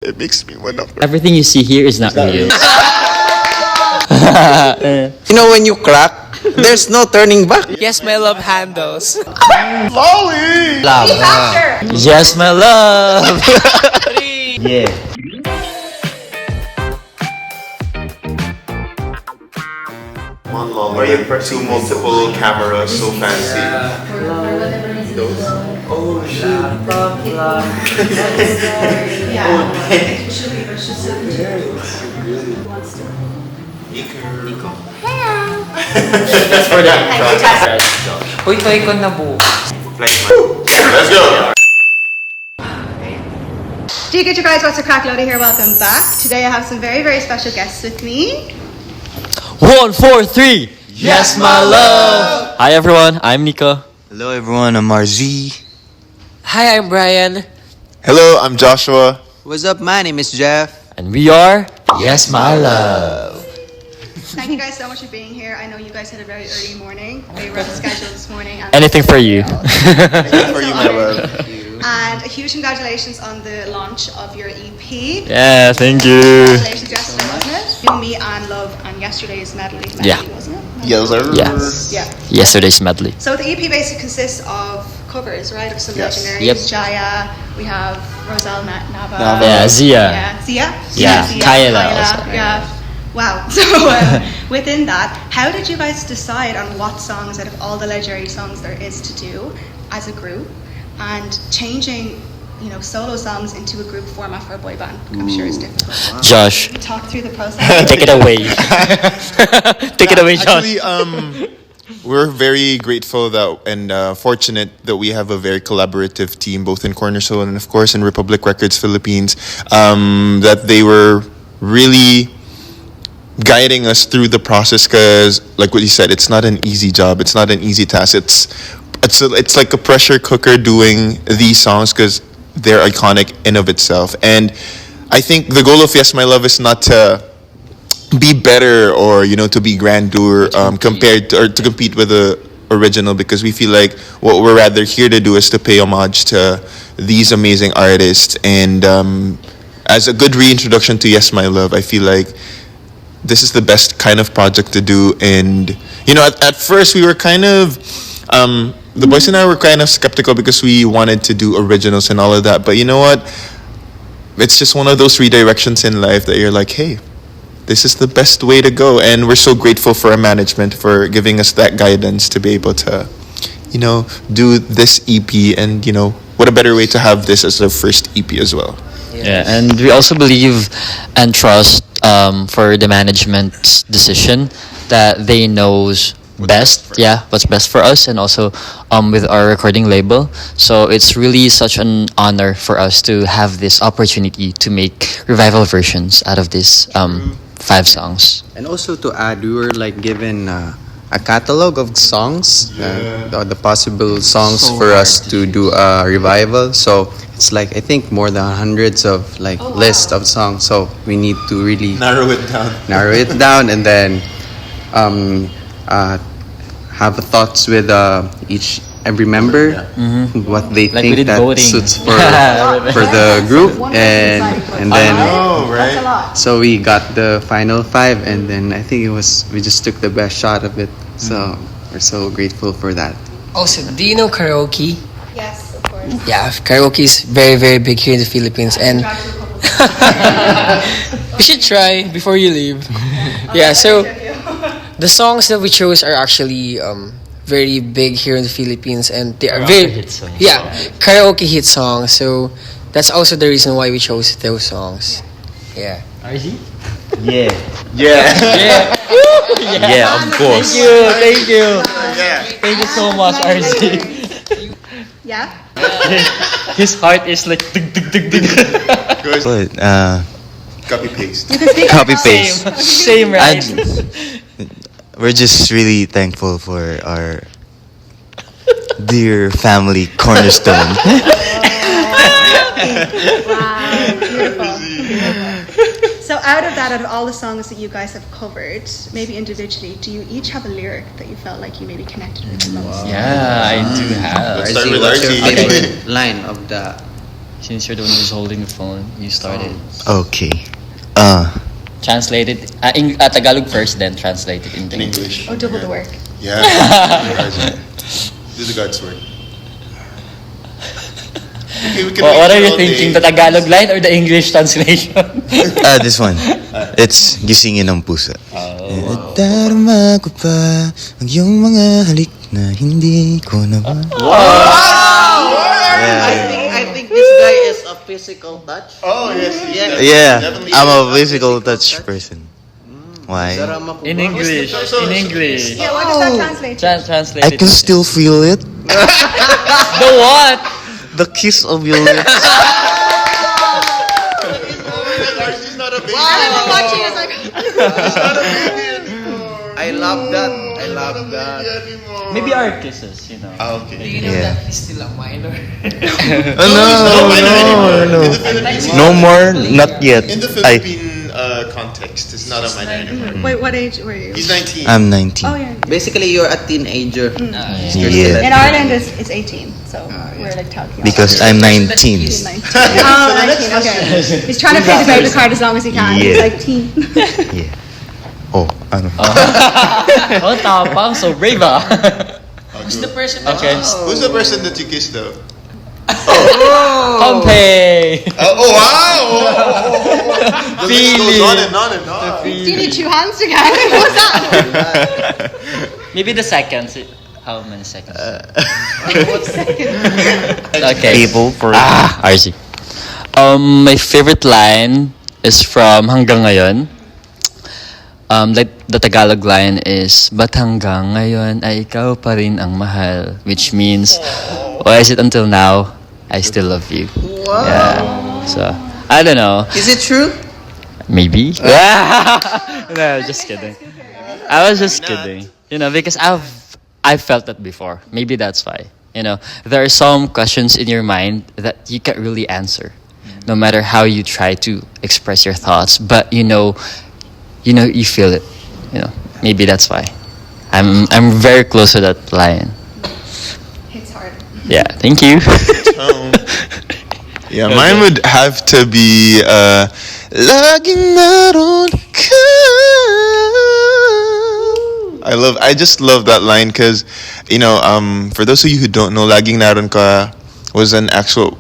It makes me wonder. Everything you see here is not real. You know when you crack, there's no turning back. Yes, my love handles. Loly! Love. Yes, my love. Yeah. One long way, two multiple cameras, so fancy. Those. Oh shit. Nico. That's for that. Uy, toy ko na buo. Let's go! Do you get your guys? What's a crack? Loly here. Welcome back. Today I have some very, very special guests with me. 1, 4, 3. Yes, my love. Hi everyone, I'm Nico. Hello everyone, I'm RZ. Hi, I'm Brian. Hello, I'm Joshua. What's up, my name is Jeff. And we are Yes, my love. Thank you guys so much for being here. I know you guys had a very early morning, very rough schedule this morning. And Anything for you. For you, my love. And a huge congratulations on the launch of your EP. Yeah, thank you. Congratulations yesterday, wasn't it? You, Me, and Love, and yesterday's medley, Yeah. wasn't it? Yes, sir. Yes. Yeah. Yesterday's medley. So the EP basically consists of covers, right? Of some Yes. legendaries. Yep. Jaya, we have Roselle Nava. Yeah, Zia. Yeah, Zia? Yeah, Zia, Kyla also. Yeah. Wow. So within that, how did you guys decide on what songs out of all the legendary songs there is to do as a group, and changing, solo songs into a group format for a boy band? I'm sure it's difficult. Josh, Talk through the process. take it away. Take it away, Josh. Actually, we're very grateful that and fortunate that we have a very collaborative team, both in Cornerstone and, of course, in Republic Records Philippines, that they were really guiding us through the process, because, like what you said, it's not an easy job. It's not an easy task. It's like a pressure cooker doing these songs, because they're iconic in of itself. And I think the goal of Yes, My Love is not to be better or to be grandeur compared to, or to compete with the original, because we feel like what we're rather here to do is to pay homage to these amazing artists. And as a good reintroduction to Yes, My Love, I feel like this is the best kind of project to do. And at first we were kind of the boys and I were kind of skeptical, because we wanted to do originals and all of that. But you know what? It's just one of those redirections in life that you're like, hey, this is the best way to go. And we're so grateful for our management for giving us that guidance to be able to, do this EP. And, what a better way to have this as our first EP as well. Yeah, and we also believe and trust for the management's decision that they knows best, what's best for us, and also with our recording label. So it's really such an honor for us to have this opportunity to make revival versions out of these 5 songs. And also to add, we were like given a catalog of songs, the possible songs for us to do a revival. So it's like, I think, more than hundreds of list of songs. So we need to really Narrow it down and then have thoughts with every member, what they Like we think did that voting. suits for the group, and then That's a lot. so we got the final 5, and then I think we just took the best shot of it. So we're so grateful for that. Also, do you know karaoke? Yes, of course. Yeah, karaoke is very, very big here in the Philippines, and Drive to a couple of you should try before you leave. Yeah, so the songs that we chose are actually very big here in the Philippines, and they are very hit songs. yeah, karaoke hit songs. So that's also the reason why we chose those songs. Yeah. RZ? Yeah. Yeah. Yeah, of course. Thank you. Yeah. Thank you so much, RZ. Yeah? His heart is like dug, dug, dug, dug. Good. But Copy paste. copy paste. Same, right? We're just really thankful for our dear family Cornerstone. Wow, beautiful. So out of all the songs that you guys have covered, maybe individually, do you each have a lyric that you felt like you maybe connected with the most? Yeah, I do have. Let's start with RZ. Favorite line of the Since you're the one who's holding the phone, you started. Okay. Translate it. Tagalog first, then translate it into In English. English. Oh, double the work. Yeah. Do the God's work. Okay, we can wait What are for you all thinking? day. The Tagalog line or the English translation? This one. It's Gisingin ng Puso. Darama ko pa ang iyong mga halik na hindi ko naman. I think this guy is a physical touch. Oh, yes. Yeah, Definitely. I'm a physical touch person. Why? Darama ko In ba? English. In English. Yeah, what does that translate to? Translate I it. can still feel it. The what? The kiss of your lips. She's not a baby. I'm watching it's like I love that. I love that. Maybe our kisses, you know. Ah, okay. Yeah. He's still a minor. No. In the Philippines, No more, not yet. in the I, Philippine context, it's not a minor anymore. wait, what age were you? He's 19. I'm 19. Oh yeah. Basically, you're a teenager. Yeah, In Ireland, it's 18, so we're like talking. because I'm 19. He's 19. Oh, 19. Okay. He's trying to play the baby card as long as he can. He's Yeah. like teen. Yeah. Oh, ano? Oh, tapang. So brave ah. Who's the person Okay. Who's the person that you kissed though? Pompey. Oh wow! The list goes on and on and on. Do you need two hands to count? What's that? Maybe the seconds. How many seconds? Okay. People for RC. My favorite line is from Hanggang Ngayon. Like the Tagalog line is, "Ba't hanggang ngayon ay ikaw pa rin ang mahal?" Which means, why is it until now, I still love you. Wow. Yeah. So, I don't know. Is it true? Maybe. No, just kidding. I was just kidding. You know, because I've felt that before. Maybe that's why. You know, there are some questions in your mind that you can't really answer, no matter how you try to express your thoughts. But you feel it. You know, maybe that's why. I'm very close to that line. It's hard. Yeah. Thank you. Yeah, mine would have to be Laging naroon ka. I just love that line because, for those of you who don't know, Laging naroon ka was an actual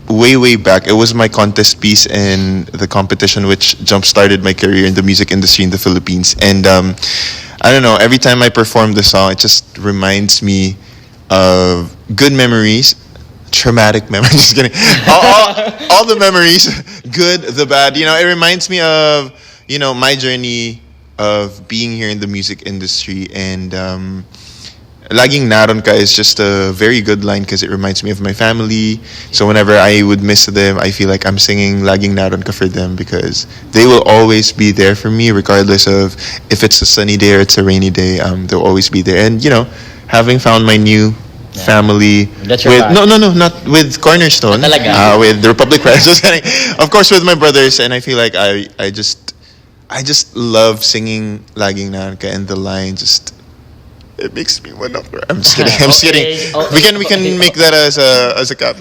way back. It was my contest piece in the competition, which jump-started my career in the music industry in the Philippines. And I don't know, every time I perform the song, it just reminds me of good memories, traumatic memories. Just kidding. All the memories, good, the bad. It reminds me of my journey of being here in the music industry. And Laging naron ka is just a very good line because it reminds me of my family. So whenever I would miss them, I feel like I'm singing Laging naron ka for them because they will always be there for me regardless of if it's a sunny day or it's a rainy day. They'll always be there. And having found my new family That's your with back. no, not with Cornerstone, Talaga? with the Republic Press. Just kidding. Of course with my brothers, and I feel like I just love singing Laging naron ka, and the line just, it makes me want to cry. I'm just kidding. I'm just kidding. We can make that as a cap.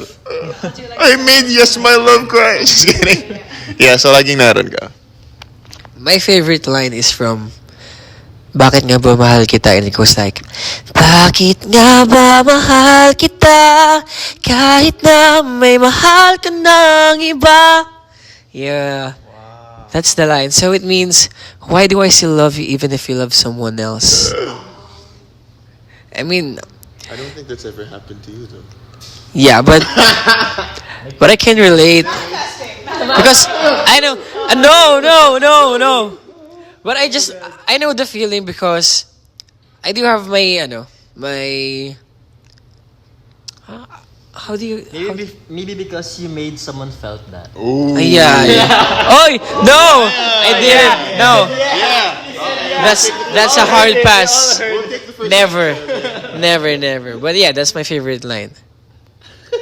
I made Yes My Love cry. Just kidding. Yeah, so Laging naron ka. My favorite line is from Bakit nga ba mahal kita? And it goes like, Bakit nga ba mahal kita? Kahit na may mahal ka ng iba. Yeah. That's the line. So it means, why do I still love you even if you love someone else? I mean, I don't think that's ever happened to you though. yeah, but I can relate because I know. No. But I know the feeling because I do have my. How do you? Maybe because you made someone felt that. Yeah. Oh no, I didn't. No. That's a hard pass. Never. But yeah, that's my favorite line.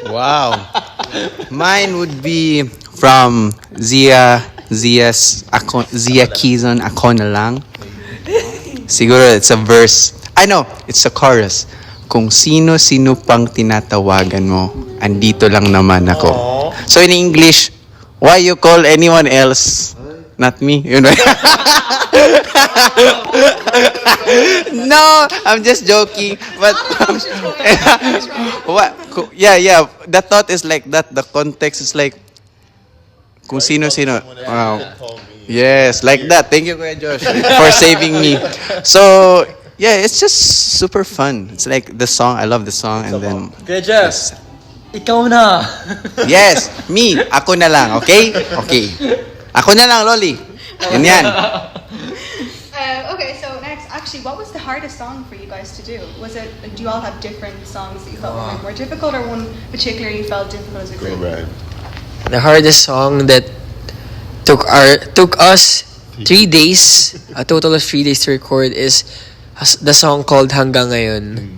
Wow. Mine would be from Zia Kizon, Ako na lang. Siguro it's a verse. I know, it's a chorus. Kung sino-sino pang tinatawagan mo, andito lang naman ako. So in English, why you call anyone else? Not me, you know. No, I'm just joking. But what? Yeah, yeah. The thought is like that. The context is like kung sino. Wow. Yes, like that. Thank you, Kuya Josh, for saving me. So yeah, it's just super fun. It's like the song. I love the song, and then Kuya Jeff, ikaw na. yes, me. Ako na lang. Okay, okay. Ako na lang, Loly. Yun yan. Okay, so next, actually, what was the hardest song for you guys to do? Was it, like, do you all have different songs that you felt were like, more difficult, or one particularly you felt difficult as a group? The hardest song that took us 3 days, a total of 3 days to record, is the song called Hanggang Ngayon.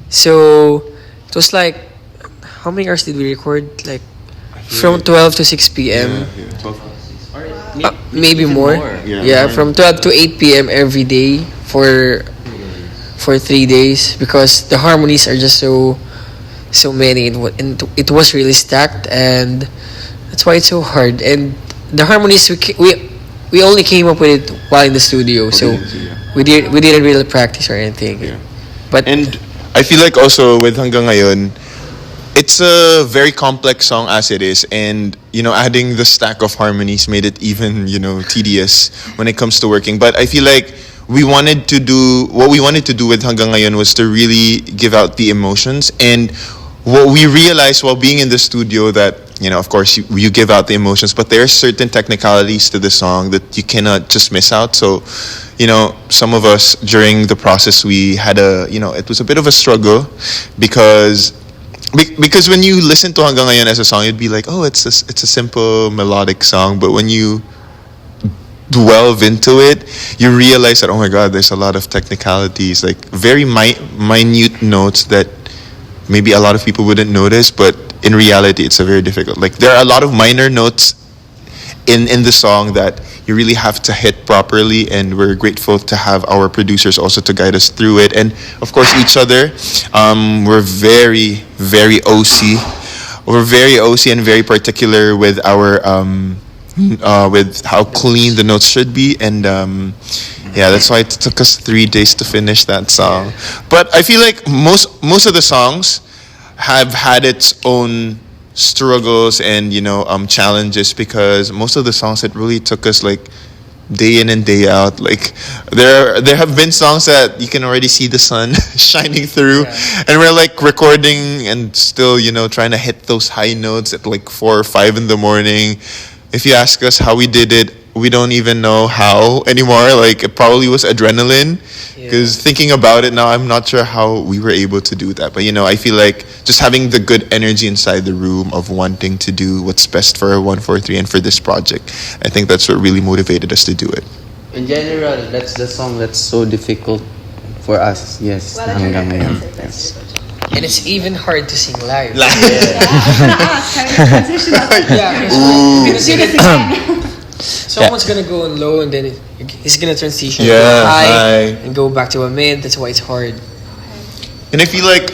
So it was like, how many hours did we record? Like from 12 to 6 p.m. Maybe more. Yeah, from 12 to 8 p.m. every day for 3 days, because the harmonies are just so many, and it was really stacked, and that's why it's so hard. And the harmonies we only came up with it while in the studio, so we didn't really practice or anything. But And I feel like also with Hanggang Ngayon, it's a very complex song as it is, and adding the stack of harmonies made it even tedious when it comes to working. But I feel like we wanted to do with Hanggang Ngayon was to really give out the emotions, and what we realized while being in the studio that of course you give out the emotions, but there are certain technicalities to the song that you cannot just miss out. So some of us during the process, we had it was a bit of a struggle, because when you listen to Hanggang Ngayon as a song, you'd be like, oh, it's a simple melodic song. But when you delve into it, you realize that, oh my God, there's a lot of technicalities, like very minute notes that maybe a lot of people wouldn't notice, but in reality, it's a very difficult. Like there are a lot of minor notes in the song that you really have to hit properly, and we're grateful to have our producers also to guide us through it, and of course each other. We're very, very OC. We're very OC and very particular with our with how clean the notes should be, and that's why it took us 3 days to finish that song. But I feel like most of the songs have had its own struggles and challenges, because most of the songs, it really took us like day in and day out. Like there have been songs that you can already see the sun shining through, and we're like recording and still trying to hit those high notes at like 4 or 5 in the morning. If you ask us how we did it, we don't even know how anymore. Like it probably was adrenaline, because thinking about it now, I'm not sure how we were able to do that. But I feel like just having the good energy inside the room of wanting to do what's best for 143 and for this project, I think that's what really motivated us to do it. In general, that's the song that's so difficult for us. Yes. Well, I think Hanggang Ngayon. that's it. and it's even hard to sing live. I was gonna ask how you transition that. Someone's gonna go on low, and then he's gonna transition to Yeah, high, high. and go back to a mid. That's why it's hard. And I feel like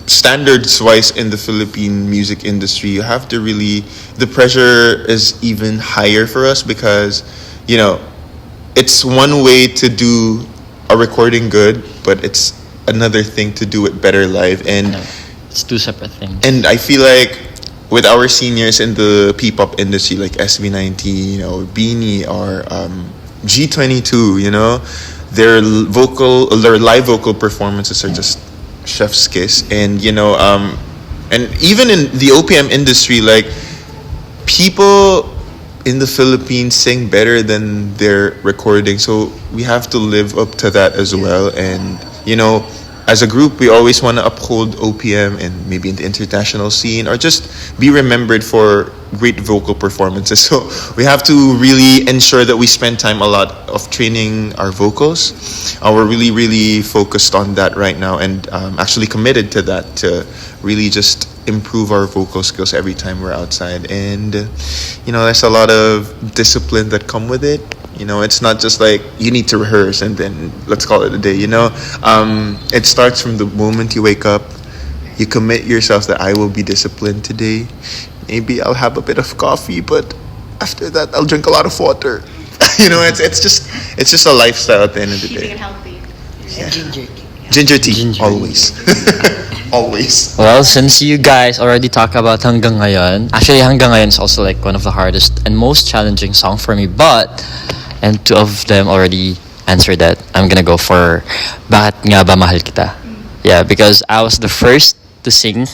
standards wise in the Philippine music industry, you have to really, the pressure is even higher for us, because it's one way to do a recording good, but it's another thing to do it better live. And It's two separate things. and I feel like with our seniors in the P-pop industry, like SB19 or Beanie or G22, their live vocal performances are just chef's kiss. And and even in the OPM industry, like people in the Philippines sing better than their recording, so we have to live up to that as well. And as a group, we always want to uphold OPM and maybe in the international scene, or just be remembered for great vocal performances. So we have to really ensure that we spend time a lot of training our vocals. We're really, really focused on that right now, and actually committed to that, to really just improve our vocal skills every time we're outside. And there's a lot of discipline that come with it. It's not just like you need to rehearse and then let's call it a day. It starts from the moment you wake up. You commit yourself that I will be disciplined today. maybe I'll have a bit of coffee, but after that I'll drink a lot of water. You know, it's just a lifestyle at the end of the Keeping day. it healthy. And ginger. Ginger tea, always. Always. Well, since you guys already talk about Hanggang Ngayon, actually Hanggang Ngayon is also like one of the hardest and most challenging song for me, and two of them already answered that. I'm gonna go for Bakit Nga Ba Mahal Kita. Yeah, because I was the first to sing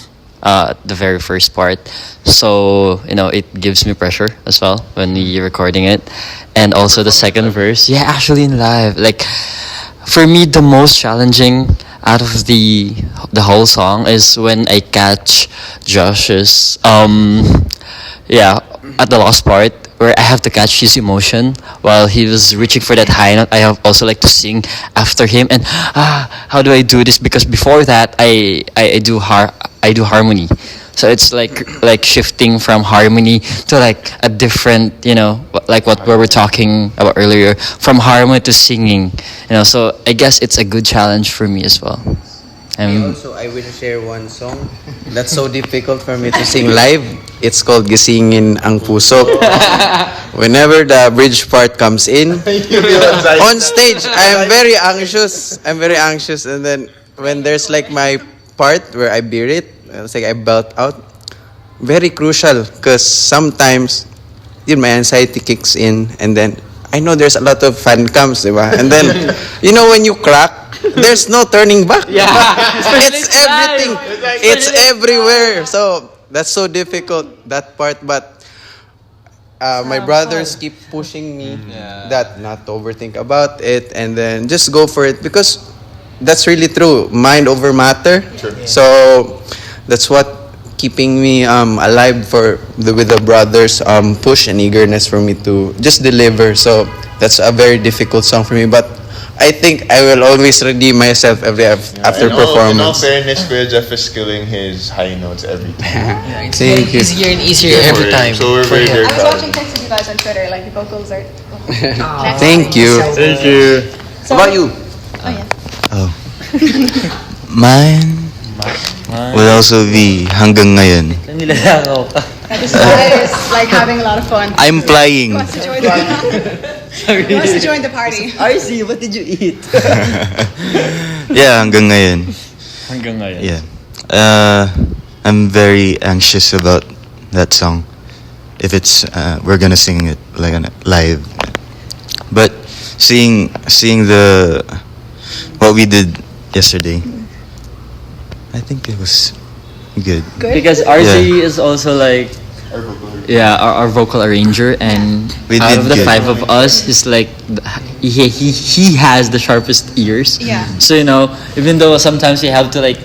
the very first part. So, it gives me pressure as well when you're recording it. And also the second verse, yeah, actually in live. Like, for me, the most challenging out of the whole song is when I catch Josh's at the last part where I have to catch his emotion while he was reaching for that high note. I have also like to sing after him, and how do I do this? Because before that, I do harmony. So it's like shifting from harmony to like a different, like what we were talking about earlier, from harmony to singing. So I guess it's a good challenge for me as well. Also, I will share one song that's so difficult for me to sing live. It's called Gisingin Ang Puso. Whenever the bridge part comes in, on stage, I'm very anxious. And then when there's like my part where I bear it, it's like I belt out. Very crucial because sometimes my anxiety kicks in, and then I know there's a lot of fan cams, diba? And then, when you crack, there's no turning back. Yeah. It's everything. It's everywhere. So that's so difficult, that part. But my brothers keep pushing me that not to overthink about it and then just go for it, because that's really true. Mind over matter. Sure. So that's what keeping me alive with the brothers' push and eagerness for me to just deliver. So that's a very difficult song for me, but I think I will always redeem myself after In all performance. fairness, Kuya Jeff is killing his high notes every time. Yeah, it's Thank getting you. easier and easier every time. So we're for very, him. very I was proud. watching clips of you guys on Twitter, like the vocals are. Thank you. Thank you. So, How about you? Oh yeah. Oh. Mine would also be Hanggang Ngayon. This guy is like having a lot of fun. I'm He flying. wants to join he wants to join the party. RC, what did you eat? Yeah, Hanggang Ngayon. Hanggang Ngayon. Yeah. I'm very anxious about that song. If it's we're gonna sing it like live, but seeing the what we did yesterday, I think it was good. Good. Because RZ is also like our vocal arranger, and We out did of the good. five of us, he's like he has the sharpest ears. Yeah. So even though sometimes we have to like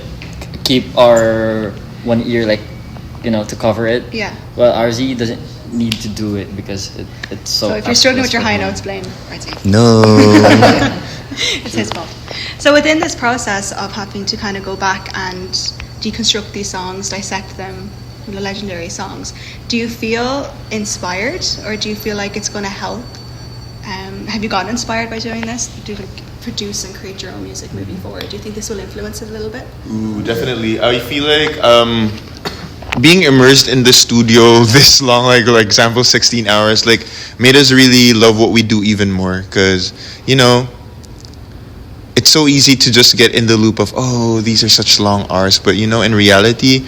keep our one ear like to cover it. Yeah. Well, RZ doesn't need to do it because it's so. So if you're struggling with your high effortless notes, blame Artie. No. It's his fault. So within this process of having to kind of go back and deconstruct these songs, dissect them, the legendary songs, do you feel inspired, or do you feel like it's going to help? Have you gotten inspired by doing this? Do you produce and create your own music moving forward? Do you think this will influence it a little bit? Ooh, definitely. I feel like being immersed in the studio this long, like example 16 hours, like made us really love what we do even more, because it's so easy to just get in the loop of, oh, these are such long hours, but in reality,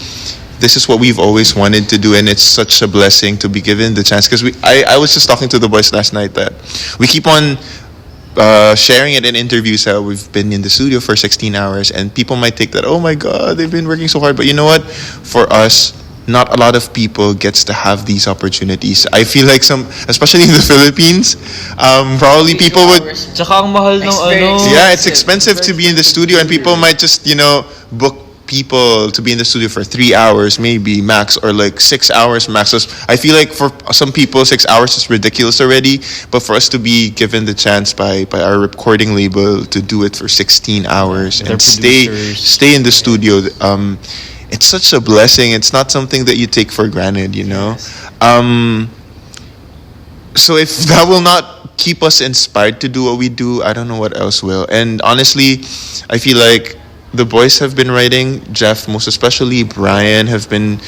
this is what we've always wanted to do, and it's such a blessing to be given the chance. Because I was just talking to the boys last night that we keep on sharing it in interviews how we've been in the studio for 16 hours, and people might think that, oh my god, they've been working so hard, but you know what, for us, not a lot of people gets to have these opportunities. I feel like especially in the Philippines, probably people would, Tsaka ang mahal ng yeah, it's expensive to be in the studio, and people might just book people to be in the studio for 3 hours maybe max, or like 6 hours max. So I feel like for some people 6 hours is ridiculous already, but for us to be given the chance by our recording label to do it for 16 hours Their and producers. stay in the studio, it's such a blessing. It's not something that you take for granted, so if that will not keep us inspired to do what we do, I don't know what else will. And honestly, I feel like the boys have been writing, Jeff most especially, Brian have been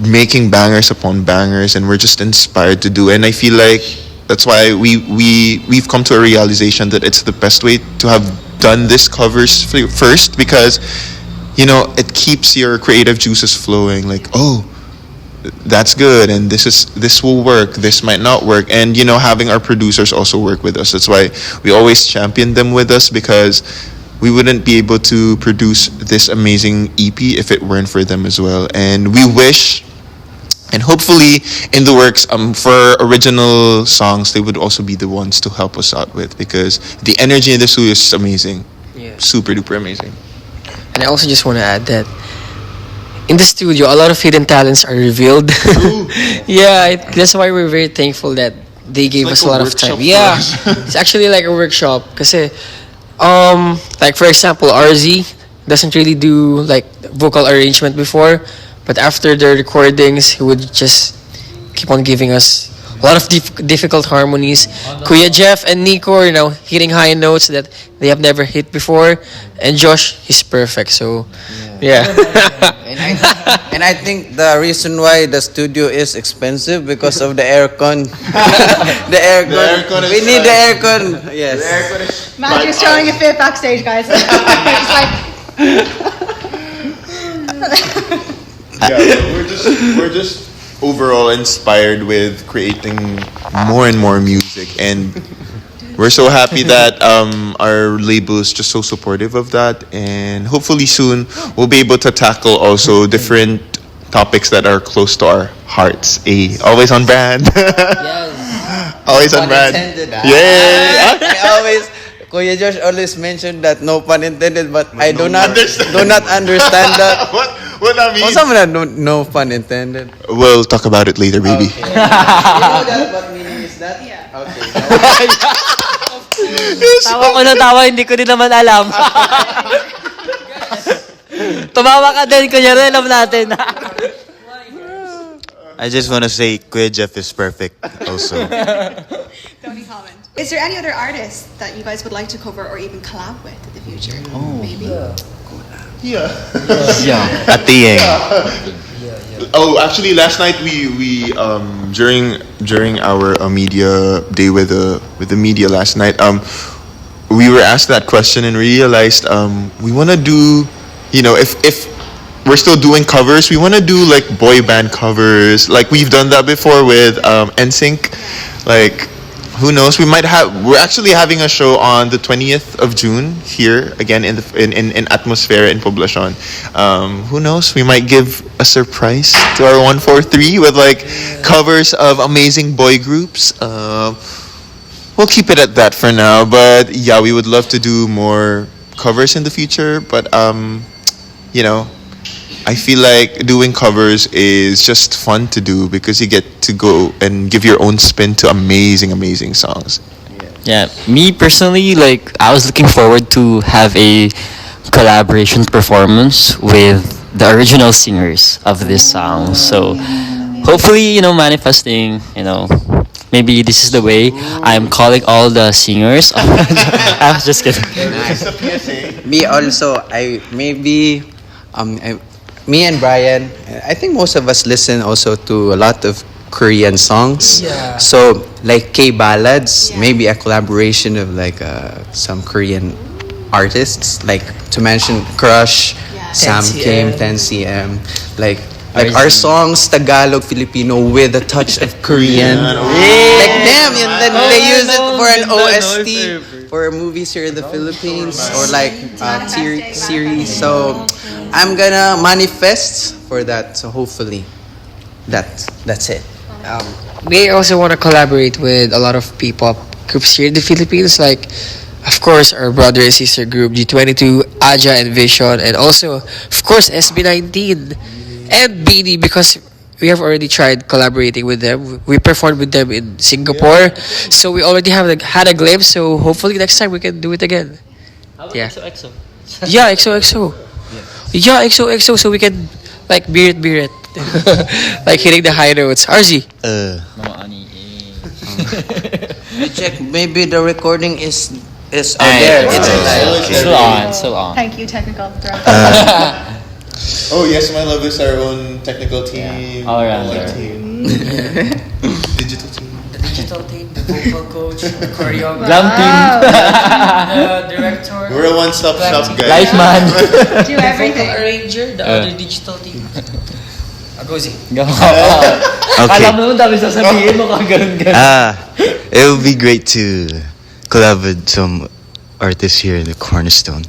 making bangers upon bangers, and we're just inspired to do. And I feel like that's why we've come to a realization that it's the best way to have done this covers first, because it keeps your creative juices flowing. Like, oh, that's good, and this will work, this might not work, and having our producers also work with us. That's why we always champion them with us, because we wouldn't be able to produce this amazing EP if it weren't for them as well. And we wish, and hopefully in the works, for original songs, they would also be the ones to help us out with, because the energy in the studio is amazing. Yeah. Super duper amazing. And I also just want to add that in the studio, a lot of hidden talents are revealed. Yeah, that's why we're very thankful that they gave like us a a lot of workshop time. for Yeah, us. it's actually like a workshop. Kasi, like for example, RZ doesn't really do like vocal arrangement before, but after the recordings, he would just keep on giving us a lot of difficult harmonies. Kuya Jeff and Nico are hitting high notes that they have never hit before, and Josh, he's perfect. So, yeah. And I think the reason why the studio is expensive because of the aircon. The aircon. aircon is We need the fine. aircon. Yes. Matthew's throwing a fit backstage, guys. He's like, Yeah, we're just overall inspired with creating more and more music, and we're so happy that our label is just so supportive of that, and hopefully soon we'll be able to tackle also different topics that are close to our hearts. Always on brand. Always on brand. Yeah. I always, Kuya Josh always mentioned that no pun intended, but I do not understand that. What that means? What's some of that no pun intended? We'll talk about it later, baby. You know that what meaning is that? Yeah. Okay. Tawa ko na tawa, hindi ko din naman alam. Tumawa ka din, kunyari alam natin. I just want to say Kuya Jeff is perfect also. don't comment. Is there any other artists that you guys would like to cover or even collab with in the future? Maybe. Yeah. At the end. Oh, actually, last night we during our media day with the media last night, we were asked that question and realized we want to do, if we're still doing covers, we want to do like boy band covers, like we've done that before with NSYNC, like. Who knows? We're actually having a show on the 20th of June here again in Atmosphere in Poblacion. Who knows? We might give a surprise to our 143 with like covers of amazing boy groups. We'll keep it at that for now. But yeah, we would love to do more covers in the future. But I feel like doing covers is just fun to do because you get to go and give your own spin to amazing, amazing songs. Yeah, me personally, like I was looking forward to have a collaboration performance with the original singers of this song. So hopefully, manifesting, maybe this is the way. I'm calling all the singers. I was just kidding. Me also, me and Brian, I think most of us listen also to a lot of Korean songs. Yeah. So like K ballads, maybe a collaboration of like some Korean artists, like to mention Crush, Yeah. Sam 10 Kim, CM. 10 CM, like our songs Tagalog Filipino with a touch of Korean. Like damn, and then they use it for an OST for movies here in the Philippines or like series. So I'm gonna manifest for that. So hopefully, that's it. We also want to collaborate with a lot of P-pop groups here in the Philippines, like, of course, our brother and sister group G22, Aja and Vision, and also, of course, SB19 and BD, because we have already tried collaborating with them. We performed with them in Singapore, so we already had a glimpse. So hopefully next time we can do it again. Yeah. Yeah, XOXO. Yeah, XOXO, so we can like beer it. Like hitting the high notes. RZ. Check. Maybe the recording is out Hey, there. it's It's still on. Thank you, technical director. Oh yes, my love is our own technical team. All around online there. team, digital team. The digital team, the vocal coach, the choreographer, Glam team. the director, We're a one-stop shop, guys. Life man. Do the vocal everything. arranger, the other digital team. Agozi. Kala mo dami sasabihin mo kagano'n. It would be great to collab with some artists here in the Cornerstone.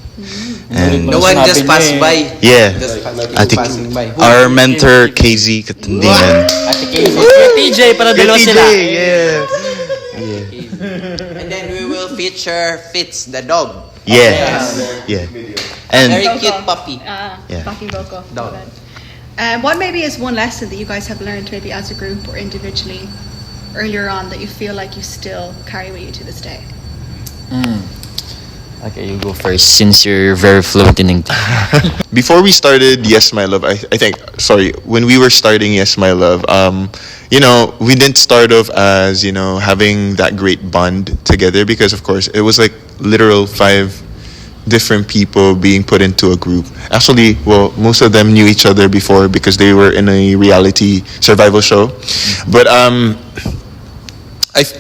And No one just passed by. yeah, Just I think passing by. our mentor KZ Katandingan. TJ, para dalawa sila. Yeah. And then we will feature Fitz the dog. Yeah. Yeah. And Very cute puppy. Yeah. Backing vocal. Dog. What maybe is one lesson that you guys have learned, maybe as a group or individually, earlier on, that you feel like you still carry with you to this day? Okay, you go first since you're very fluent in English. Before we started Yes My Love, I think, sorry, when we were starting Yes My Love, we didn't start off as, having that great bond together, because of course it was like literal 5 different people being put into a group. Actually, well, most of them knew each other before because they were in a reality survival show. But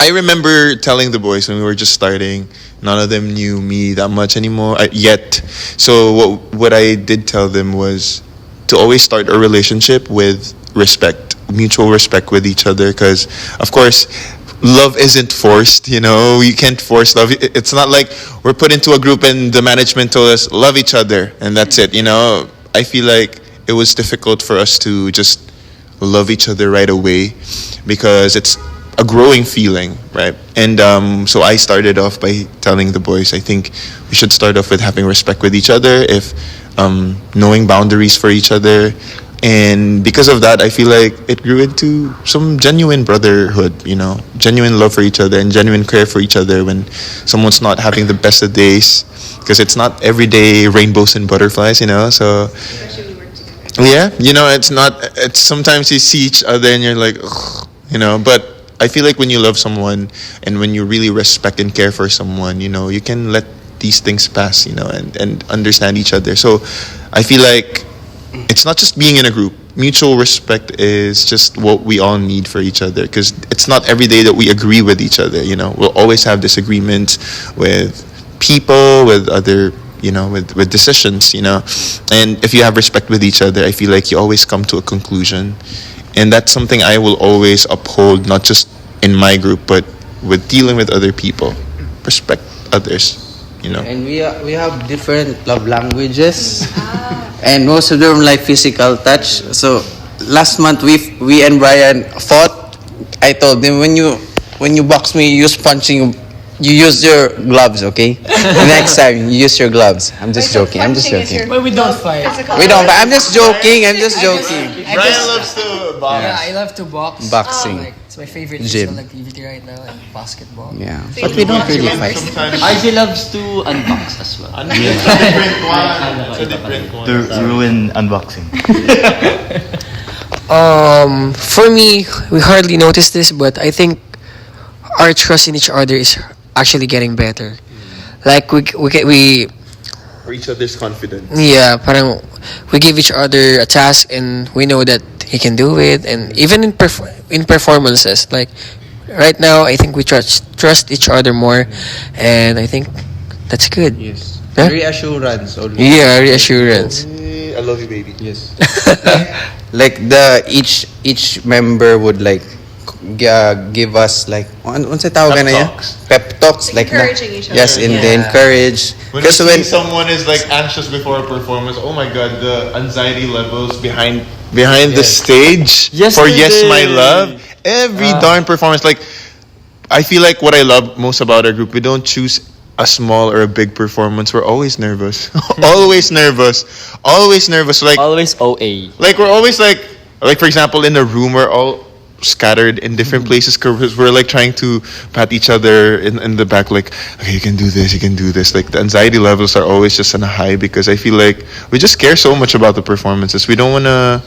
I remember telling the boys when we were just starting, none of them knew me that much anymore yet. So what I did tell them was to always start a relationship with respect, mutual respect with each other, because of course love isn't forced. You can't force love. It's not like we're put into a group and the management told us love each other and that's it. I feel like it was difficult for us to just love each other right away, because it's a growing feeling, right? And so I started off by telling the boys, I think we should start off with having respect with each other, if knowing boundaries for each other. And because of that, I feel like it grew into some genuine brotherhood, genuine love for each other and genuine care for each other when someone's not having the best of days, because it's not every day rainbows and butterflies, so Especially when we work together. yeah, it's sometimes you see each other and you're like, ugh, but I feel like when you love someone and when you really respect and care for someone, you can let these things pass, and understand each other. So I feel like it's not just being in a group. Mutual respect is just what we all need for each other, because it's not every day that we agree with each other. We'll always have disagreements with people, with other, with decisions, and if you have respect with each other, I feel like you always come to a conclusion. And that's something I will always uphold, not just in my group, but with dealing with other people. Respect others, And we have different love languages, and most of them like physical touch. So last month we and Brian fought. I told him, when you box me, you use punching. You use your gloves, okay? Next time, you use your gloves. I'm just joking. I'm just joking. But we don't fight. We don't. I'm just joking. I'm just joking. Brian loves to box. Yeah, I love to box. Boxing. It's my favorite Gym. physical activity right now, and basketball. Yeah, but we don't really fight. RJ loves to unbox as well. It's a different one. It's a different one. to ruin unboxing. For me, we hardly notice this, but I think our trust in each other is actually getting better. Like we For each other's confidence. yeah, parang we give each other a task and we know that he can do it, and even in performances, like right now, I think we trust each other more, and I think that's good. Yes. Huh? Reassurance. Always. Yeah, reassurance. I love you, baby. Yes. Like each member would like give us like unsa tawagan na yan? Pep talks like Encouraging each other. Yes, and they encourage. When you see someone is like anxious before a performance, oh my god, the anxiety levels behind the stage for Yes My Love, every darn performance. Like, I feel like what I love most about our group, we don't choose a small or a big performance. We're always nervous. Always nervous. Always nervous. Like Always OA. we're always like for example, in the room, we're all scattered in different places because we're like trying to pat each other in the back, like, okay, you can do this. Like, the anxiety levels are always just on a high, because I feel like we just care so much about the performances. We don't want to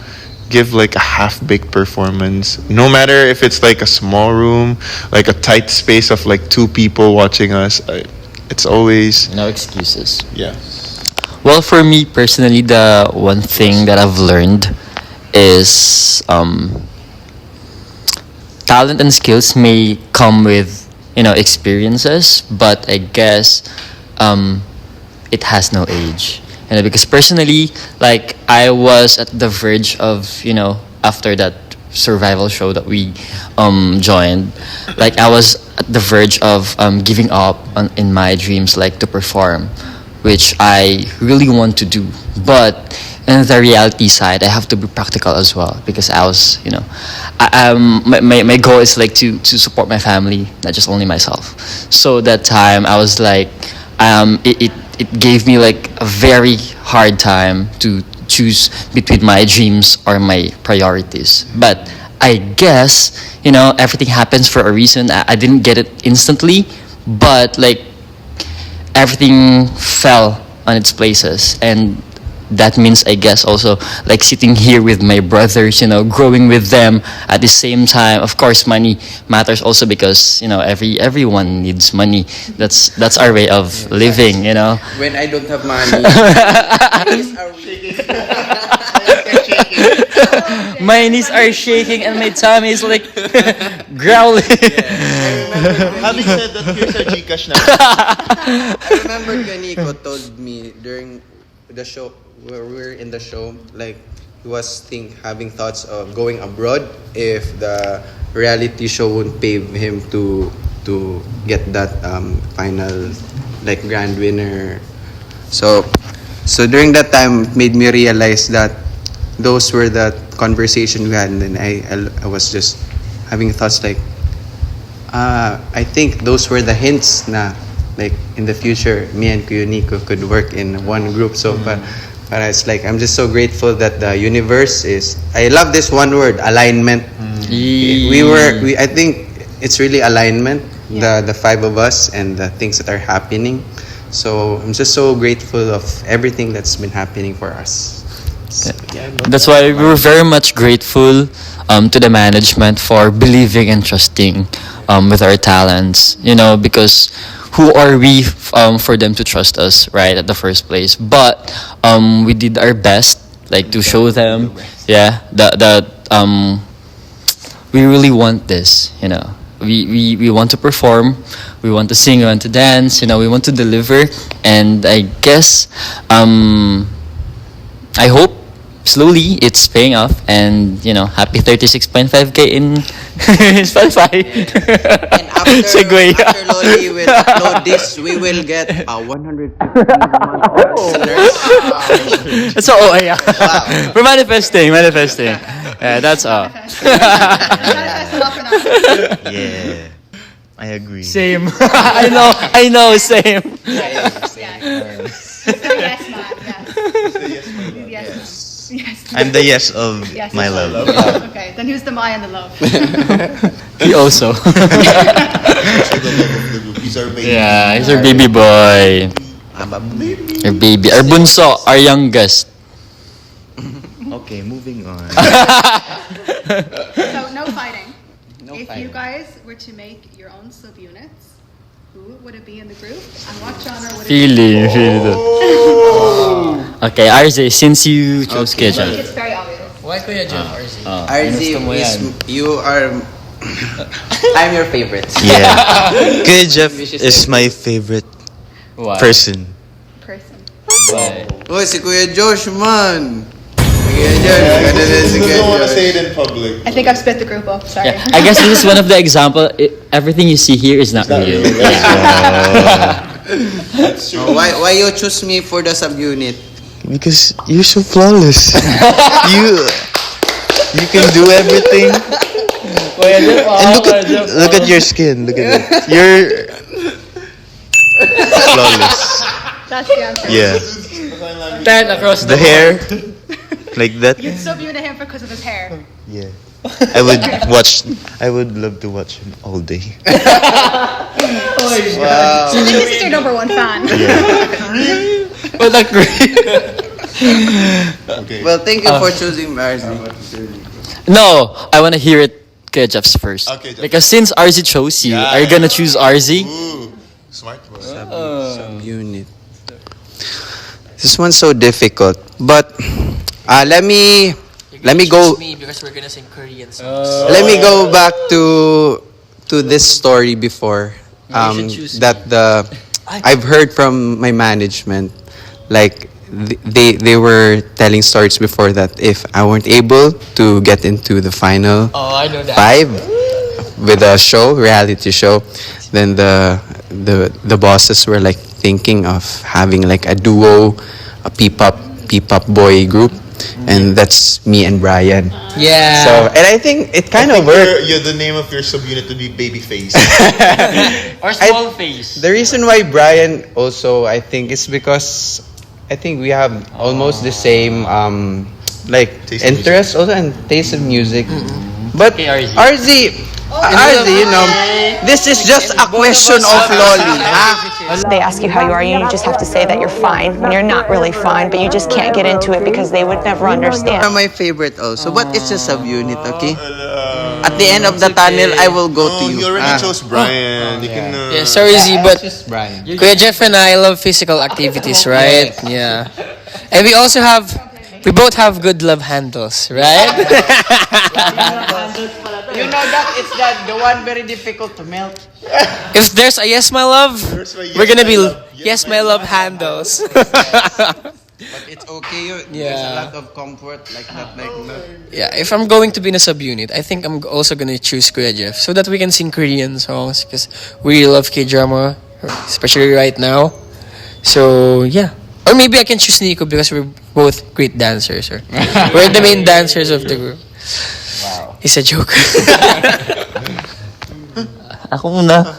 give like a half-baked performance, no matter if it's like a small room, like a tight space of like 2 people watching us. It's always, No excuses. yeah. Well, for me personally, the one thing that I've learned is talent and skills may come with experiences, but I guess it has no age. Because personally, like I was at the verge of after that survival show that we joined, like I was at the verge of giving up in my dreams, like to perform, which I really want to do. But in the reality side, I have to be practical as well because I was, my goal is like to support my family, not just only myself. So that time I was like, it gave me like a very hard time to choose between my dreams or my priorities. But I guess, everything happens for a reason. I didn't get it instantly, but like everything fell on its places. And that means I guess also like sitting here with my brothers, growing with them at the same time. Of course, money matters also because everyone needs money. That's our way of living. When I don't have money, knees are weak. My knees are shaking and my tummy is like growling. Having said that, here's our Gcash now. I remember Ganiko told me during the show where we were in the show, like he was having thoughts of going abroad if the reality show wouldn't pay him to get that final like grand winner. So during that time, it made me realize that those were the conversation we had, and then I was just having thoughts like I think those were the hints na like in the future me and Kuya Nico could work in one group. So but it's like I'm just so grateful that the universe is, I love this one word, alignment. I think it's really alignment, the five of us and the things that are happening. So I'm just so grateful of everything that's been happening for us. That's why we were very much grateful to the management for believing and trusting with our talents. Because who are we for them to trust us, right, at the first place? But we did our best, like to show them, that we really want this. We want to perform, we want to sing, we want to dance. We want to deliver, and I guess I hope slowly it's paying off, and happy 36.5k in Spotify. And after Loly will upload this, we will get 150 listeners. That's all. Oh, yeah. Wow. We're manifesting. Yeah, that's all. Yeah, I agree. Same. I know. Same. Yes, yes, Matt. Yes. Yes. I'm the yes of my love. Okay, then who's the my and the love? He also. He's our baby. Yeah, he's our baby boy. Our baby. Our bunso. Our youngest. Okay, moving on. So no fighting. If you guys were to make your own subunits, who would it be in the group, and what genre would it be? Feel it. Okay, RZ, since you chose Kejan. It's very obvious. Why Kuya Jeff RZ? RZ you are I'm your favorite. Yeah, Kuya Jeff is my favorite Why? person. Why? Oh, si Kuya Josh, man. Don't want to say it in public. I think I've split the group up. Sorry. Yeah, I guess this is one of the example. Everything you see here is not real. That's true. Why you choose me for the subunit? Because you're so flawless. you can do everything. And look at your skin. Look at it. You're flawless. That's the answer. Yeah. Turn across The hair, like that. You'd subunit him because of his hair. Yeah. I would love to watch him all day. Wow. So this is your number one fan. But like, Okay. Well, thank you for choosing RZ. no, I want to hear it. Okay, Jeff's first. Okay, Jeff. Because since RZ chose you, are you gonna choose RZ? Ooh, smart boy. Subunit. This one's so difficult. But let me go. Me because we're gonna sing Korean songs. Let me go back to this story before. That I've heard from my management, like they were telling stories before that if I weren't able to get into the final Oh, I know that. five with a reality show, then the bosses were like thinking of having like a duo, a P-pop boy group, and that's me and Brian. Yeah. So, and I think it kind of worked. The name of your subunit would be Babyface. or small face. The reason why Brian also, I think, is because I think we have almost the same like Taste in interest also and taste of music. But Okay, RZ. RZ, you know, this is just a question of Loly. They ask you how you are, you just have to say that you're fine when you're not really fine, but you just can't get into it because they would never understand. Are my favorite also, but it's just a unit, okay? At the end of the tunnel, I will go to you. You already chose Brian. You can. Yeah, sorry Z, but Brian. Kuya Jeff and I love physical activities, right? Yeah. And we both have good love handles, right? You know that it's the one very difficult to melt. If there's a yes, my love, we're gonna be yes, my love handles. But it's okay. There's Yeah. a lot of comfort like that. Yeah, if I'm going to be in a subunit, I think I'm also gonna choose Kuya Jeff so that we can sing Korean songs because we really love K-drama, especially right now. So yeah, or maybe I can choose Nico because we're both great dancers. Or we're the main dancers of the group. Wow, it's a joke. Ako muna.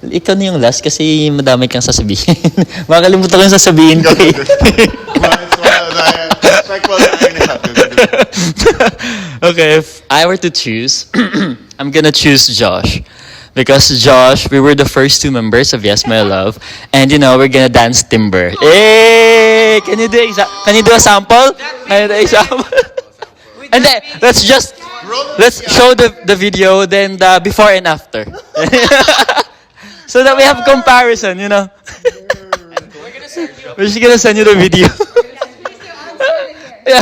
Ikaw na yung last kasi madami kang sasabihin. Makakalimutan ko yung sasabihin ko eh. Okay, if I were to choose, I'm gonna choose Josh. Because Josh, we were the first two members of Yes My Love, and you know we're gonna dance timber. Hey, can you do a sample? Can you do a sample? And then let's show the video, then the before and after, so that we have comparison. You know, we're just gonna send you the video. Yeah.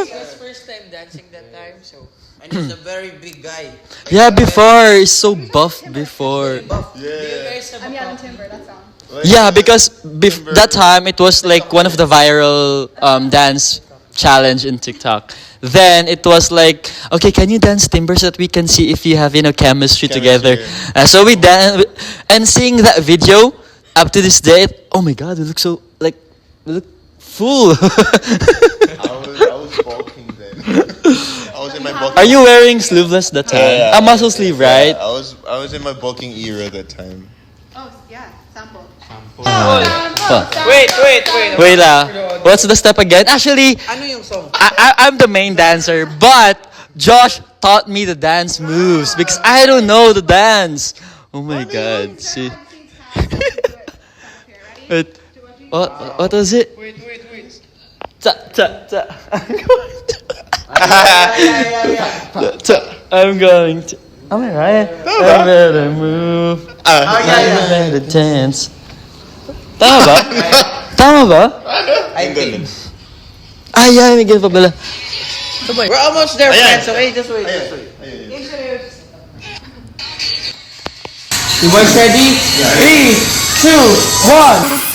His first time dancing that time, so. And he's a very big guy. Yeah, before he's so buff before. I'm yelling timber, that song. Yeah, because that time it was like one of the viral dance challenge in TikTok. Then it was like, okay, can you dance timber so that we can see if you have chemistry together? So we dance, and seeing that video up to this day, oh my god, we look so we look full. I was bulking then. I was in my bulking. Are you wearing sleeveless that time? Yeah. A muscle sleeve, right? I was in my bulking era that time. Oh, yeah, sample. Wait what's the step again? Actually, Ano yung song? I'm the main dancer, but Josh taught me the dance moves because I don't know the dance. Oh my god. See. Wait, what was it? Wait. I'm going to. Am I right? I better move. I better dance. Tama ba? I think. Yeah, may ganun pa pala. We're almost there, friends. So just wait. You guys ready? 3, 2, 1.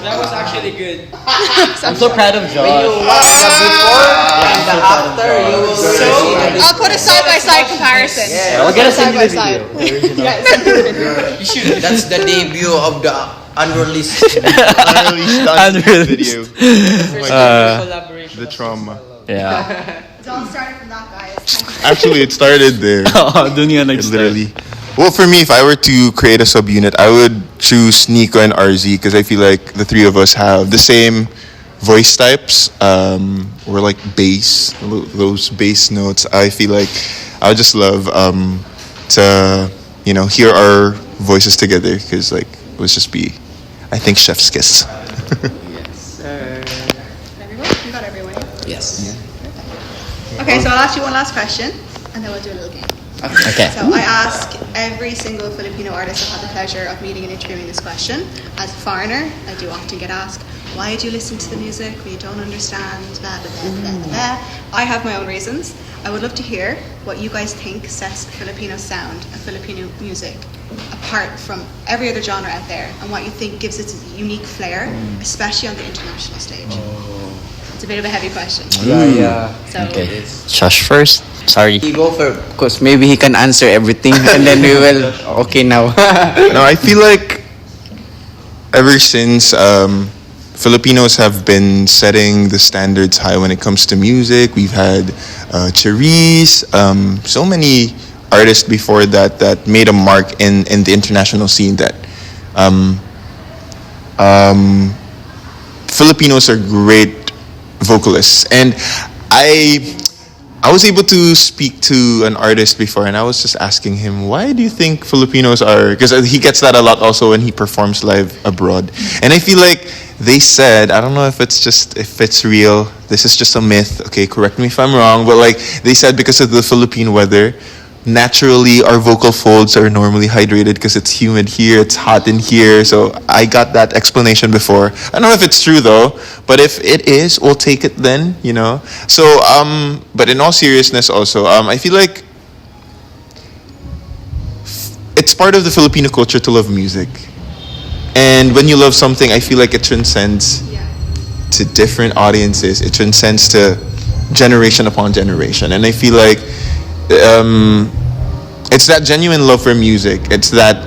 That was actually good. I'm so proud of Josh. I'll put a side-by-side comparison. We're gonna send you the video. You should. That's the debut of the unreleased. Unreleased video. Collaboration. The trauma. Yeah. It all started from that, guys. Actually, it started there. Dun yan Literally. Well, for me, if I were to create a subunit, I would choose Nico and RZ because I feel like the three of us have the same voice types, or like bass, those bass notes. I feel like I would just love to hear our voices together, because like it would just be, I think, chef's kiss. Everyone? You got everyone? Yes. Okay, so I'll ask you one last question, and then we'll do a little game. Okay. So I ask every single Filipino artist I've had the pleasure of meeting and interviewing this question. As a foreigner, I do often get asked, why do you listen to the music when you don't understand, blah, blah, blah, blah, blah. I have my own reasons. I would love to hear what you guys think sets Filipino sound and Filipino music apart from every other genre out there, and what you think gives it a unique flair, especially on the international stage. It's a bit of a heavy question. Yeah. So, Okay. Josh first. Sorry. He go for, because maybe he can answer everything, and then we will. Okay, now. No, I feel like ever since Filipinos have been setting the standards high when it comes to music. We've had Cherise, so many artists before that made a mark in the international scene, that Filipinos are great vocalists. And I was able to speak to an artist before, and I was just asking him, why do you think Filipinos are, because he gets that a lot also when he performs live abroad. And I feel like they said, I don't know if it's real, this is just a myth, okay, correct me if I'm wrong, but like they said, because of the Philippine weather, naturally our vocal folds are normally hydrated because it's humid here, it's hot in here. So I got that explanation before. I don't know if it's true though, but if it is, we'll take it then, So but in all seriousness also, I feel like it's part of the Filipino culture to love music. And when you love something, I feel like it transcends to different audiences. It transcends to generation upon generation. And I feel like it's that genuine love for music. It's that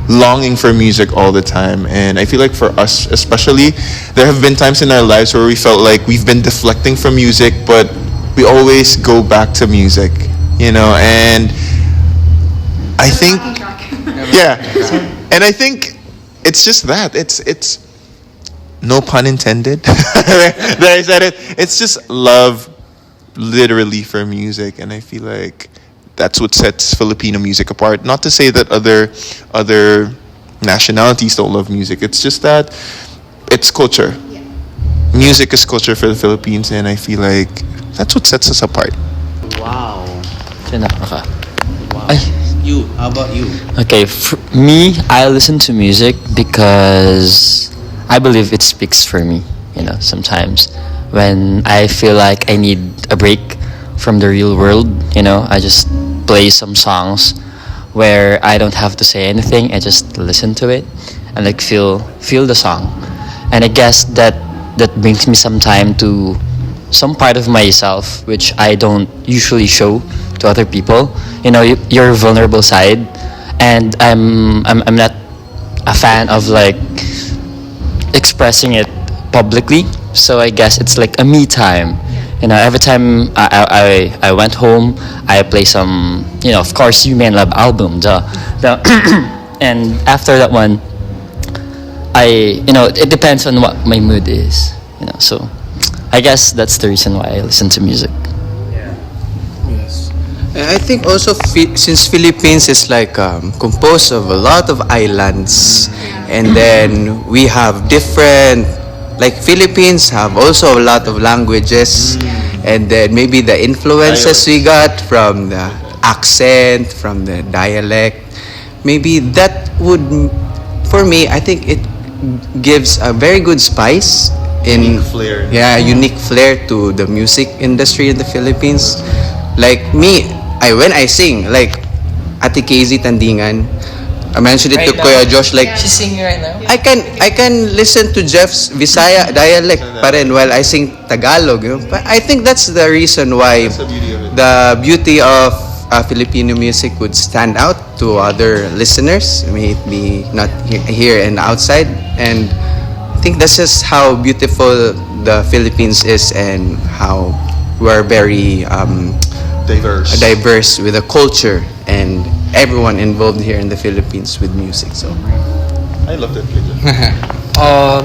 longing for music all the time. And I feel like for us especially, there have been times in our lives where we felt like we've been deflecting from music, but we always go back to music, and I think, and I think it's just that. It's no pun intended. There I said it. It's just love, literally, for music, and I feel like that's what sets Filipino music apart. Not to say that other nationalities don't love music. It's just that it's culture. Music is culture for the Philippines, and I feel like that's what sets us apart. Wow. Sino? Okay. Wow. You, how about you? Okay, for me, I listen to music because I believe it speaks for me. Sometimes when I feel like I need a break from the real world, I just play some songs where I don't have to say anything. I just listen to it and like feel the song. And I guess that brings me some time to some part of myself which I don't usually show to other people. Your vulnerable side, and I'm not a fan of like expressing it publicly. So I guess it's like a me time. Every time I went home, I play some, of course, You Man Love album, and after that one, it depends on what my mood is, So I guess that's the reason why I listen to music. Yes. And I think also since Philippines is like composed of a lot of islands, and then we have different, like Philippines have also a lot of languages, and then maybe the influences we got from the accent, from the dialect, maybe that would, for me, I think it gives a very good spice Unique flair. Unique flair to the music industry in the Philippines. Like me, when I sing, like Ate Casey Tandingan, I mentioned it to Kuya Josh, like She's singing right now. I can listen to Jeff's Visaya dialect pa rin while I sing Tagalog. But I think that's the reason why the beauty of Filipino music would stand out to other listeners, may it be not here and outside. And I think that's just how beautiful the Philippines is, and how we're very diverse with the culture and everyone involved here in the Philippines with music. So I love that.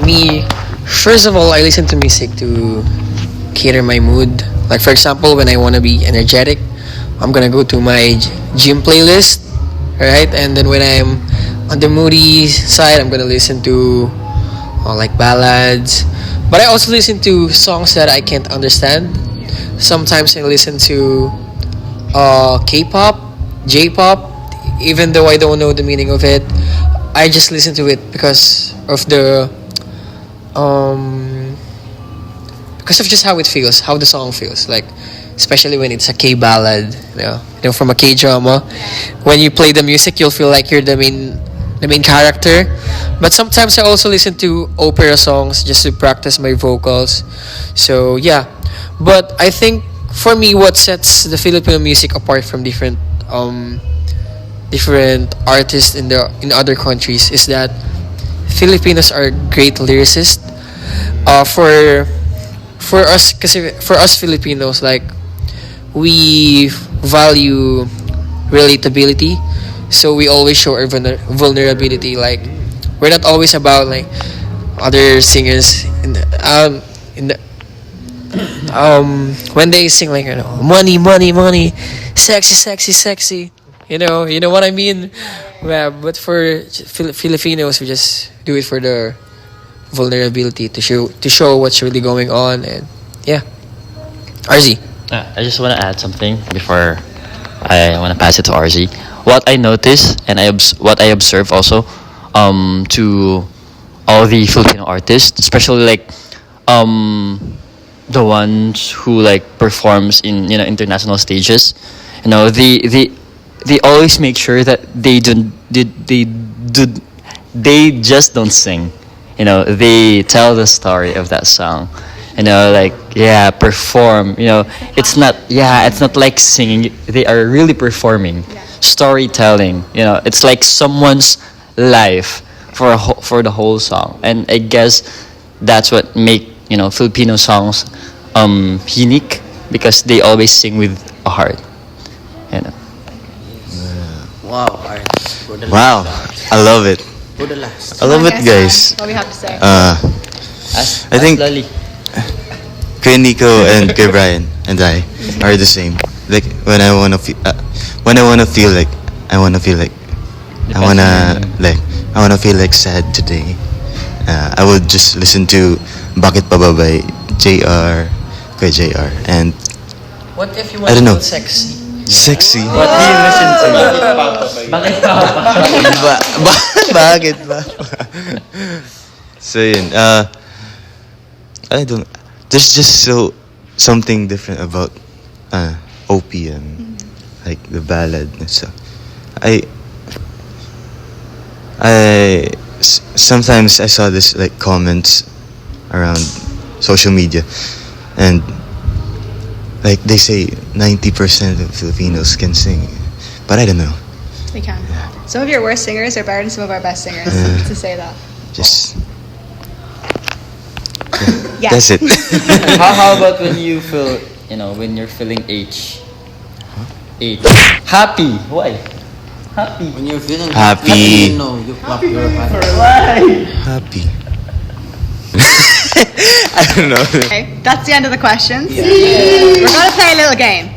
Me, First of all, I listen to music to cater my mood. Like for example, when I want to be energetic, I'm gonna go to my gym playlist, right? And then when I'm on the moody side, I'm gonna listen to like ballads. But I also listen to songs that I can't understand. Sometimes I listen to K-pop, J-pop, even though I don't know the meaning of it. I just listen to it um because of just how it feels, how the song feels. Like especially when it's a K ballad, from a K drama. When you play the music, you'll feel like you're the main character. But sometimes I also listen to opera songs just to practice my vocals. So yeah, but I think for me, what sets the Filipino music apart from different artists in other countries is that Filipinos are great lyricists. For us, kasi for us Filipinos, like we value relatability, so we always show our vulnerability. Like we're not always about like other singers in the when they sing like money, money, money, sexy, sexy, sexy. You know what I mean. Yeah, but for Filipinos, we just do it for the vulnerability to show what's really going on, and yeah. RZ. I just want to add something before I want to pass it to RZ. What I notice and what I observe also to all the Filipino artists, especially like the ones who like performs in international stages, they always make sure that they just don't sing. They tell the story of that song. Like yeah, perform. It's not like singing. They are really performing, storytelling. It's like someone's life for the whole song. And I guess that's what make Filipino songs unique, because they always sing with a heart. Wow. Wow, I love it. I love it, guys. What we have to say. I think Loly. Kuya Nico and Kuya Brian and I are the same. Like when I wanna feel like I wanna feel like sad today. I would just listen to Bakit Pa Ba by JR, Kuya JR, and What if you I don't know. sexy? sexy. What do you listen to? Bakit pa? Bakit ba? So yun, I don't. There's just something different about OPM, like the ballad and stuff. Sometimes I saw this like comments around social media, and like they say 90% of Filipinos can sing, but I don't know. We can. Some of your worst singers are better than some of our best singers, to say that. Just Yeah. that's it. How about when you feel, when you're feeling H? H. Happy. Why? Happy. When you're feeling Happy. you clap your hands. Happy. I don't know. Okay, that's the end of the questions. We're gonna play a little game.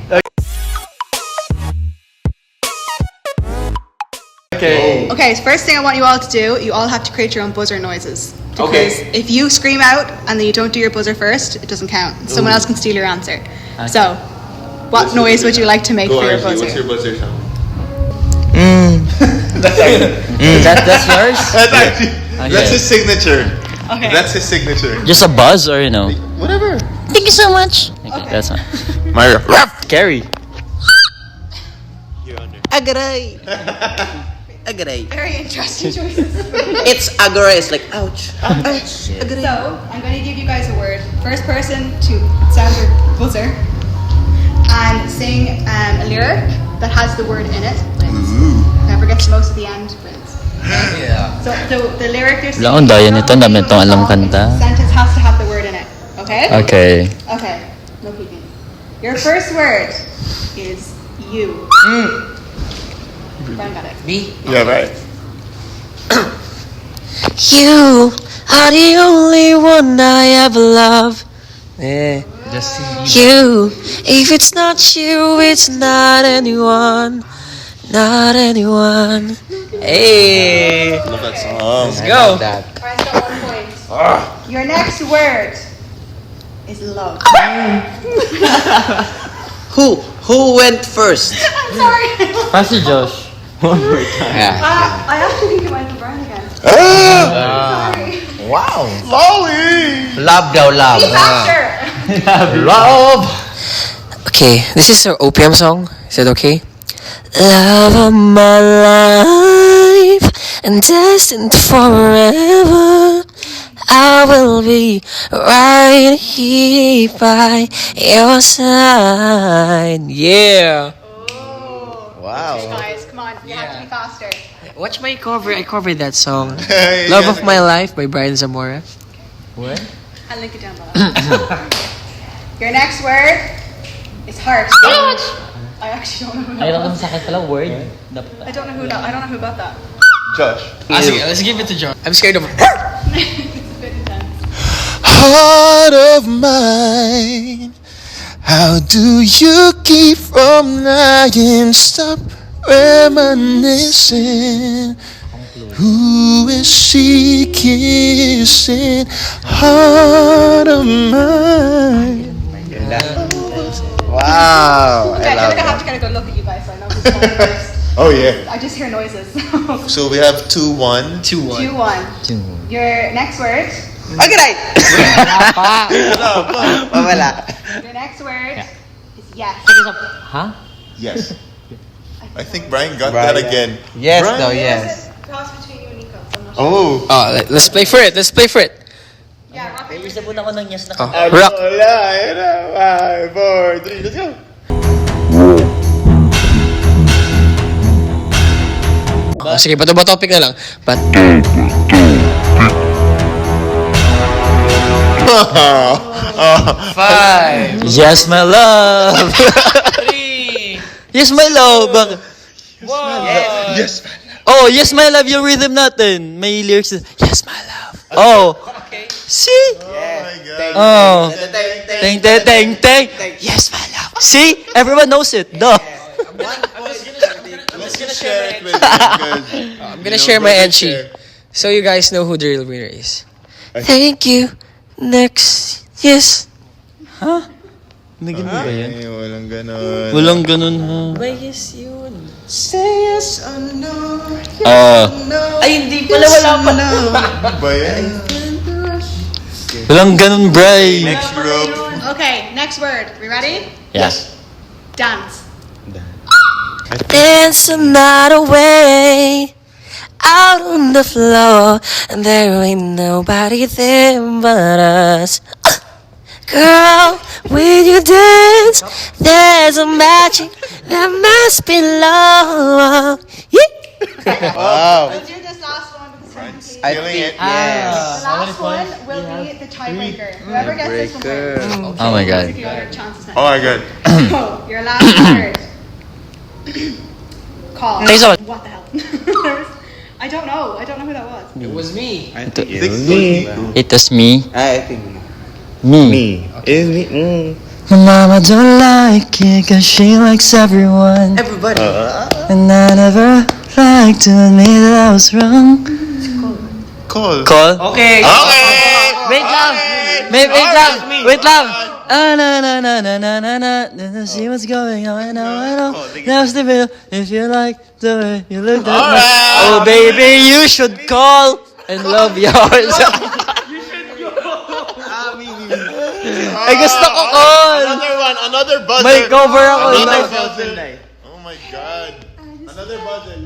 Okay, so first thing I want you all to do, you all have to create your own buzzer noises. Because if you scream out and then you don't do your buzzer first, it doesn't count. Someone else can steal your answer. So, what noise would you like to make for your buzzer? What's your buzzer sound? That's yours? That's actually Okay. that's his signature. Okay. That's his signature. Just a buzz, or Whatever. Thank you so much. Okay, that's fine. Mario. Carrie. Agaray. Agaray. Very interesting choices. It's agaray. It's like ouch. Ouch. So, I'm going to give you guys a word. First person to sound your buzzer and sing a lyric that has the word in it wins. Whoever gets most at the end wins. Yeah. So, the lyric you're Wala akong daya nito, dami itong alam kanta. Sentence has to have the word in it. Okay? Okay. Okay. No peeking. Your first word is you. Brian got it. B. Yeah, right. You are the only one I ever love. Eh. You, if it's not you, it's not anyone. Not anyone. Hey. Love that song. Let's go. That. Alright, got 1 point. Your next word is love. Who went first? I'm sorry. Pastor Josh. Yeah. I actually think it might be Brian again. Sorry. Wow. Loly! Love daw, love. Be faster. Love. Okay, this is our opium song. Is that okay? Love of my life and destined forever. I will be right here by your side. Yeah. Wow. Guys, come on. You have to be faster. Watch my cover. I covered that song. Hey, Love of My Life by Brian Zamora. I'll link it down below. Your next word is heart. I actually don't know who that was. sa akin pala word. I don't know who got that. Josh. Sige, let's give it to John. I'm scared of her. It's a bit intense. Heart of mine, how do you keep from lying? Stop reminiscing. Who is she kissing? Heart of mine. Wow. Okay, I feel like I have to kind of go look at you guys so I know who's going first. Oh yeah. I just hear noises. So we have 2-1. 2-1. Your next word. Okay, Wala. Your next word is yes. Huh? Yes. I think Brian got Brian. that again. Yes, Brian? though, yes. Cross between you and Nico. So I'm not sure. Oh. Let's play for it. Let's play for it. Yeah, rock paper. Rock. Wala. 5, 4, 3, let's go. Sige, bato ba topic na lang? But Five. Yes, my love. Yes, my love. Yes. Oh, yes, my love, yung rhythm natin. May lyrics. Yes, my love. Oh. See? Oh my God. Oh. Teng, teng, teng, teng. Yes, my love. See? Everyone knows it. Duh. Let's just share it with you because I'm gonna share my entry. So you guys know who the real winner is. Thank you. Next. Yes. Naging ba yan? Ay, walang ganon. Walang ganun, ha? Yes, yun. Say yes or no. Ay, hindi pala. Wala pa. Ano ba yan? Walang ganun, Bray. Next group. Okay, next word. We ready? Yes. Dance. Dance the night away. Out on the floor. And there ain't nobody there but us. Girl, when you dance, there's a magic that must be love. Yeah. Wow. Let's do this last one because time is I Feeling think, it. yes. The last one will be the tiebreaker. Whoever gets this will win. Oh my God. Basically, all your chances now. Oh my God. So, your last word. Call. Thanks so much. What the hell? I don't know who that was. It was me. I think Think it's me. It was me. I think Me. It's me. My mama don't like it cause she likes everyone. Everybody. And I never like to admit that I was wrong. Call. Call? Okay. Wait lang! Wait lang! Ah, na na na na na na na na. See what's going on now. I know. Now's the video. If you like the way you look at me. Oh baby, you should call and love yours. Ay gusto ko call! Another one. Another buzzer. May cover ako. Another buzzer. Oh my God. Another buzzer.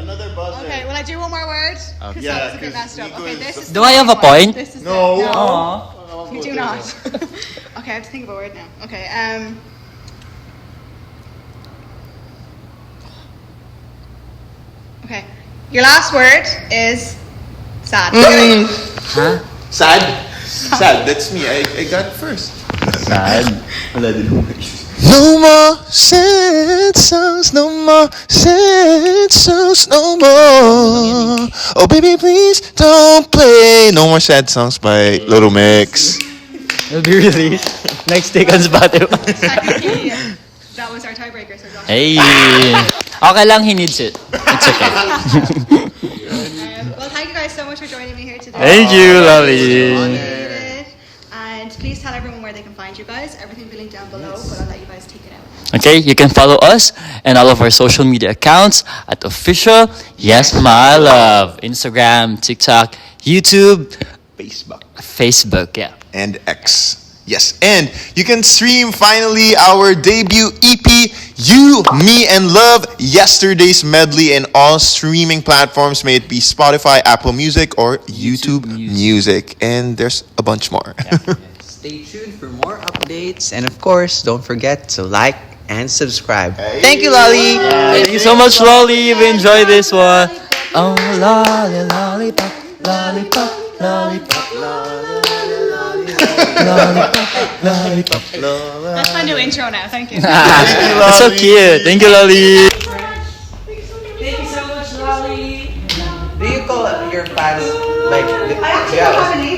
Another buzzer. Okay, will I do one more word? Because Yeah, that was a bit 'cause messed up. Nico Okay, is this is Do the I have a next one. point? This is No. You do not. Okay, I have to think of a word now. Okay, okay. Your last word is sad. Sad? Sad. That's me. I got it first. Sad. Wala din ako. No more sad songs, no more sad songs, no more. Oh baby, please don't play no more sad songs by Little Mix. It'll be released next day on Spotify. Technically, that was our tiebreaker. So that's Hey. Okay lang, he needs it. It's okay. well, thank you guys so much for joining me here today. Thank you, Loly. Appreciate it. And please tell everyone where they can find you guys. Everything will be linked down below, but I'll let you guys take it out. Okay, you can follow us and all of our social media accounts at official Yes My Love. Instagram, TikTok, YouTube, Facebook, yeah. And X. Yes, and you can stream finally our debut EP, You, Me, and Love, Yesterday's Medley, in all streaming platforms, may it be Spotify, Apple Music, or YouTube Music. And there's a bunch more. Stay tuned for more updates. And of course, don't forget to like and subscribe. Thank you, Loly. Thank you so much, Loly. We enjoyed this one. Oh, Loly, lollipop, lollipop, lollipop, lollipop, lollipop, lollipop. That's my new intro now. Thank you. That's so cute. Thank you, Loly. Do you call your fans like? I actually don't have a name